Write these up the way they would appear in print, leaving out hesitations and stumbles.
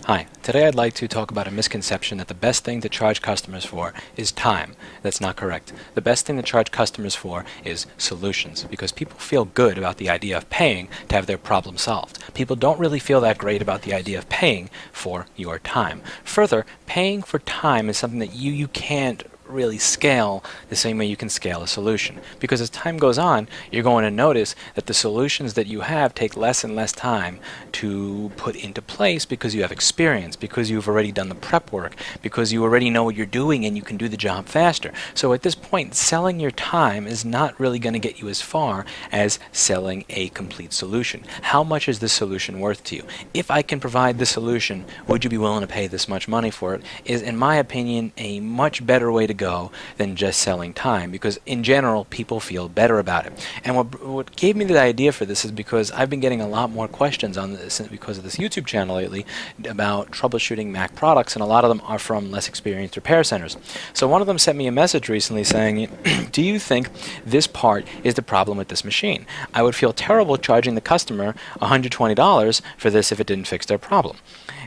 Hi, today I'd like to talk about a misconception that the best thing to charge customers for is time. That's not correct. The best thing to charge customers for is solutions, because people feel good about the idea of paying to have their problem solved. People don't really feel that great about the idea of paying for your time. Further, paying for time is something that you can't really scale the same way you can scale a solution, because as time goes on you're going to notice that the solutions that you have take less and less time to put into place, because you have experience, because you've already done the prep work, because you already know what you're doing and you can do the job faster. So at this point, selling your time is not really going to get you as far as selling a complete solution. How much is this solution worth to you? If I can provide the solution, would you be willing to pay this much money for it? Is, in my opinion, a much better way to go than just selling time, because in general people feel better about it. And what gave me the idea for this is because I've been getting a lot more questions on this because of this YouTube channel lately about troubleshooting Mac products, and a lot of them are from less experienced repair centers. So one of them sent me a message recently saying, do you think this part is the problem with this machine? I would feel terrible charging the customer $120 for this if it didn't fix their problem.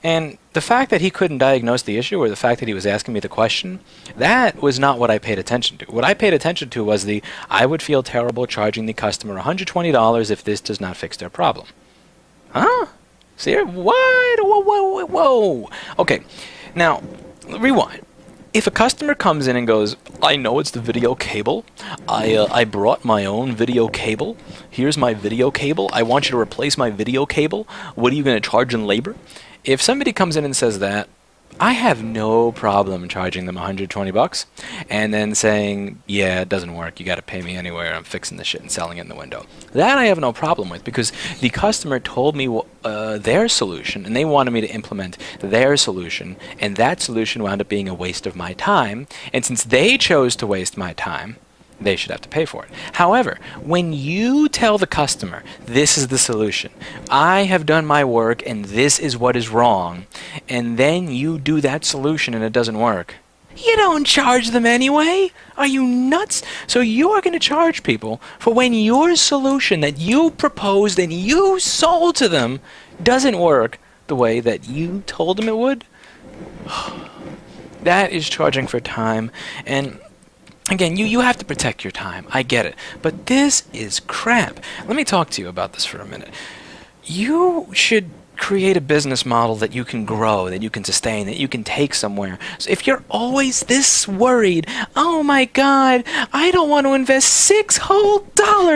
And the fact that he couldn't diagnose the issue, or the fact that he was asking me the question, that was not what I paid attention to. What I paid attention to was I would feel terrible charging the customer $120 if this does not fix their problem. Huh? See, what? Whoa. Okay, now, rewind. If a customer comes in and goes, I know it's the video cable. I brought my own video cable. Here's my video cable. I want you to replace my video cable. What are you going to charge in labor? If somebody comes in and says that, I have no problem charging them $120 and then saying, yeah, it doesn't work, you got to pay me anyway, I'm fixing the shit and selling it in the window. That I have no problem with, because the customer told me their solution, and they wanted me to implement their solution, and that solution wound up being a waste of my time, and since they chose to waste my time, they should have to pay for it. However, when you tell the customer, this is the solution, I have done my work and this is what is wrong, and then you do that solution and it doesn't work, you don't charge them anyway. Are you nuts? So you are going to charge people for when your solution that you proposed and you sold to them doesn't work the way that you told them it would? That is charging for time. And again, you have to protect your time. I get it. But this is crap. Let me talk to you about this for a minute. You should create a business model that you can grow, that you can sustain, that you can take somewhere. So if you're always this worried, oh my God, I don't want to invest $6 whole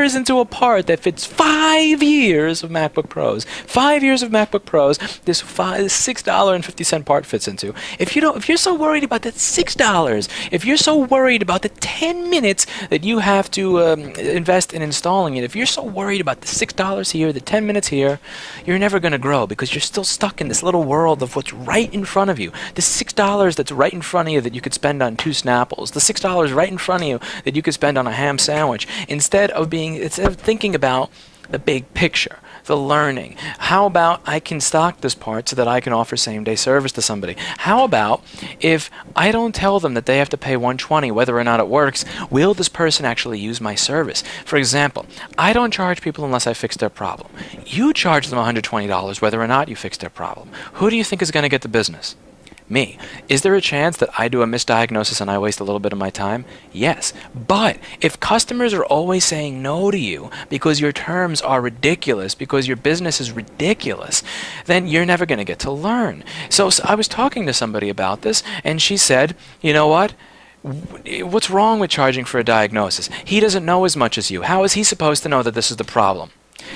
into a part that fits 5 years of MacBook Pros. 5 years of MacBook Pros, this $6.50 part fits into. If you're so worried about that $6, if you're so worried about the 10 minutes that you have to invest in installing it, if you're so worried about the $6 here, the 10 minutes here, you're never going to grow, because you're still stuck in this little world of what's right in front of you. The $6 that's right in front of you that you could spend on 2 Snapples. The $6 right in front of you that you could spend on a ham sandwich. Instead of thinking about the big picture, the learning. How about I can stock this part so that I can offer same-day service to somebody? How about if I don't tell them that they have to pay $120 whether or not it works, will this person actually use my service? For example, I don't charge people unless I fix their problem. You charge them $120 whether or not you fix their problem. Who do you think is going to get the business? Me. Is there a chance that I do a misdiagnosis and I waste a little bit of my time? Yes. But if customers are always saying no to you because your terms are ridiculous, because your business is ridiculous, then you're never going to get to learn. So I was talking to somebody about this, and she said, you know what? What's wrong with charging for a diagnosis? He doesn't know as much as you. How is he supposed to know that this is the problem?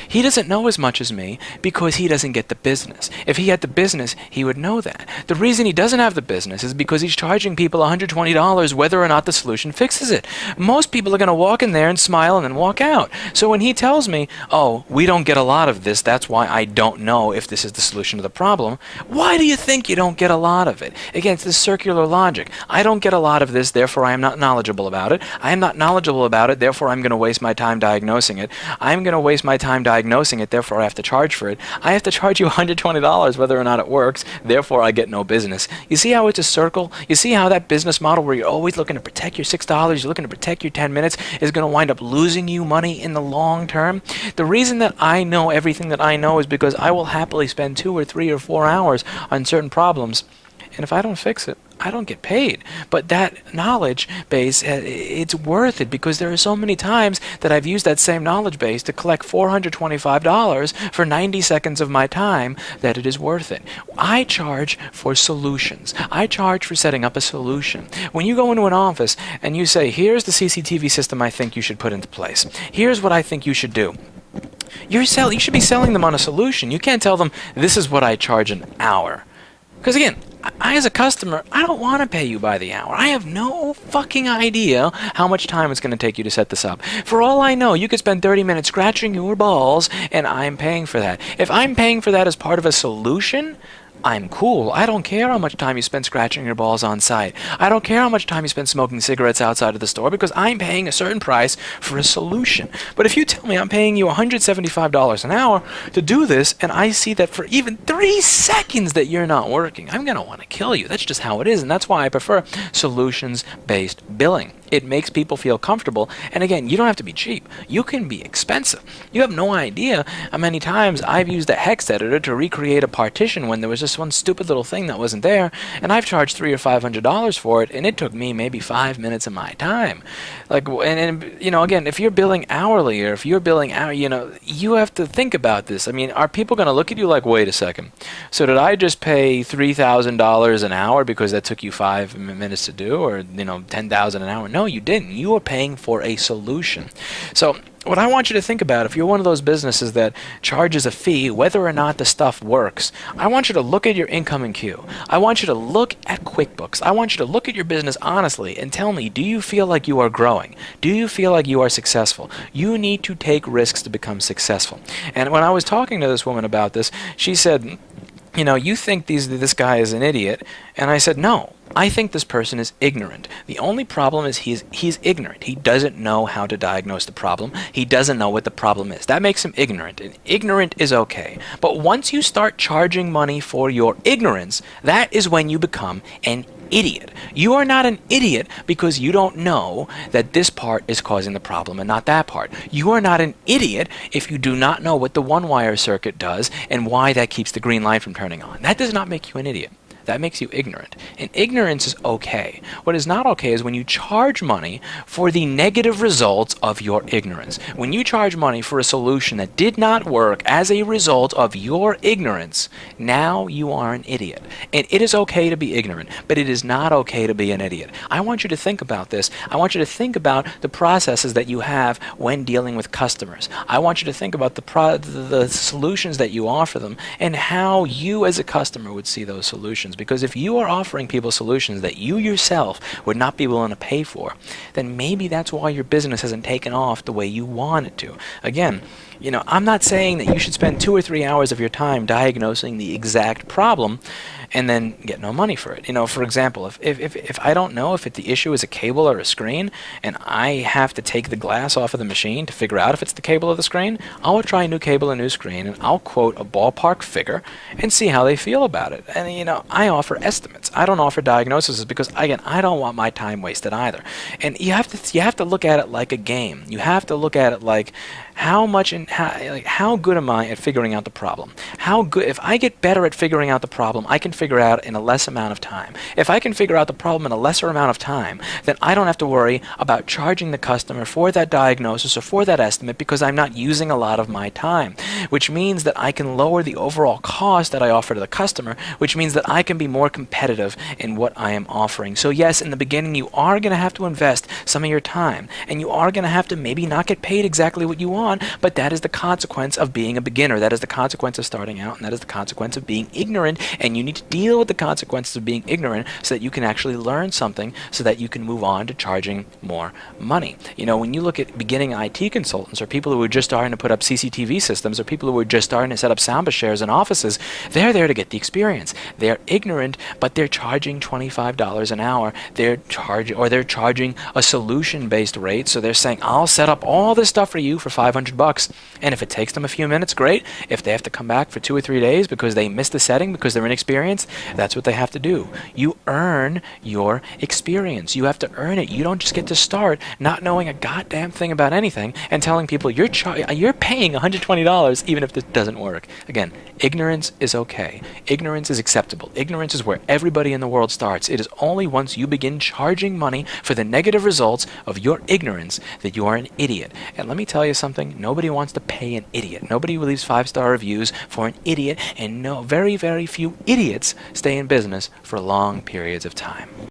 He doesn't know as much as me because he doesn't get the business. If he had the business, he would know that. The reason he doesn't have the business is because he's charging people $120 whether or not the solution fixes it. Most people are going to walk in there and smile and then walk out. So when he tells me, oh, we don't get a lot of this, that's why I don't know if this is the solution to the problem, why do you think you don't get a lot of it? Again, it's this circular logic. I don't get a lot of this, therefore I am not knowledgeable about it. I am not knowledgeable about it, therefore I'm going to waste my time diagnosing it. I'm going to waste my time diagnosing it, therefore I have to charge for it. I have to charge you $120 whether or not it works, therefore I get no business. You see how it's a circle? You see how that business model where you're always looking to protect your $6, you're looking to protect your 10 minutes, is going to wind up losing you money in the long term? The reason that I know everything that I know is because I will happily spend 2 or 3 or 4 hours on certain problems, and if I don't fix it, I don't get paid. But that knowledge base, it's worth it, because there are so many times that I've used that same knowledge base to collect $425 for 90 seconds of my time, that it is worth it. I charge for solutions. I charge for setting up a solution. When you go into an office and you say, here's the CCTV system I think you should put into place. Here's what I think you should do. You should be selling them on a solution. You can't tell them, this is what I charge an hour. Because again, I as a customer, I don't want to pay you by the hour. I have no fucking idea how much time it's going to take you to set this up. For all I know, you could spend 30 minutes scratching your balls, and I'm paying for that. If I'm paying for that as part of a solution, I'm cool. I don't care how much time you spend scratching your balls on site. I don't care how much time you spend smoking cigarettes outside of the store, because I'm paying a certain price for a solution. But if you tell me I'm paying you $175 an hour to do this, and I see that for even 3 seconds that you're not working, I'm going to want to kill you. That's just how it is, and that's why I prefer solutions-based billing. It makes people feel comfortable, and again, you don't have to be cheap. You can be expensive. You have no idea how many times I've used a hex editor to recreate a partition when there was just one stupid little thing that wasn't there, and I've charged $300 or $500 for it, and it took me maybe 5 minutes of my time. Like, and you know, again, if you're billing hourly, or if you're billing you have to think about this. I mean, are people going to look at you like, wait a second, so did I just pay $3,000 an hour because that took you 5 minutes to do, or $10,000 an hour? No, you didn't. You are paying for a solution. So what I want you to think about, if you're one of those businesses that charges a fee whether or not the stuff works, I want you to look at your incoming queue. I want you to look at QuickBooks. I want you to look at your business honestly and tell me, do you feel like you are growing? Do you feel like you are successful? You need to take risks to become successful. And when I was talking to this woman about this, she said, you think this guy is an idiot. And I said, no, I think this person is ignorant. The only problem is he's ignorant. He doesn't know how to diagnose the problem. He doesn't know what the problem is. That makes him ignorant, and ignorant is okay. But once you start charging money for your ignorance, that is when you become an idiot. You are not an idiot because you don't know that this part is causing the problem and not that part. You are not an idiot if you do not know what the one-wire circuit does and why that keeps the green light from turning on. That does not make you an idiot. That makes you ignorant. And ignorance is okay. What is not okay is when you charge money for the negative results of your ignorance. When you charge money for a solution that did not work as a result of your ignorance, now you are an idiot. And it is okay to be ignorant, but it is not okay to be an idiot. I want you to think about this. I want you to think about the processes that you have when dealing with customers. I want you to think about the solutions that you offer them and how you as a customer would see those solutions. Because if you are offering people solutions that you yourself would not be willing to pay for, then maybe that's why your business hasn't taken off the way you want it to. Again, I'm not saying that you should spend 2 or 3 hours of your time diagnosing the exact problem and then get no money for it. For example, if I don't know if the issue is a cable or a screen, and I have to take the glass off of the machine to figure out if it's the cable or the screen, I'll try a new cable, a new screen, and I'll quote a ballpark figure and see how they feel about it. And I offer estimates. I don't offer diagnoses because, again, I don't want my time wasted either. And you have to look at it like a game. You have to look at it like how good am I at figuring out the problem? If I get better at figuring out the problem, I can figure out in a less amount of time. If I can figure out the problem in a lesser amount of time, then I don't have to worry about charging the customer for that diagnosis or for that estimate because I'm not using a lot of my time, which means that I can lower the overall cost that I offer to the customer, which means that I can be more competitive in what I am offering. So yes, in the beginning, you are going to have to invest some of your time, and you are going to have to maybe not get paid exactly what you want, but that is the consequence of being a beginner. That is the consequence of starting out, and that is the consequence of being ignorant, and you need to deal with the consequences of being ignorant so that you can actually learn something so that you can move on to charging more money. When you look at beginning IT consultants or people who are just starting to put up CCTV systems or people who are just starting to set up Samba shares in offices, they're there to get the experience. They're ignorant, but they're charging $25 an hour. They're charging a solution-based rate, so they're saying, I'll set up all this stuff for you for $500 $500. And if it takes them a few minutes, great. If they have to come back for 2 or 3 days because they missed the setting, because they're inexperienced, that's what they have to do. You earn your experience. You have to earn it. You don't just get to start not knowing a goddamn thing about anything and telling people you're paying $120 even if this doesn't work. Again, ignorance is okay. Ignorance is acceptable. Ignorance is where everybody in the world starts. It is only once you begin charging money for the negative results of your ignorance that you are an idiot. And let me tell you something, nobody wants to pay an idiot. Nobody leaves 5-star reviews for an idiot, and very, very few idiots stay in business for long periods of time.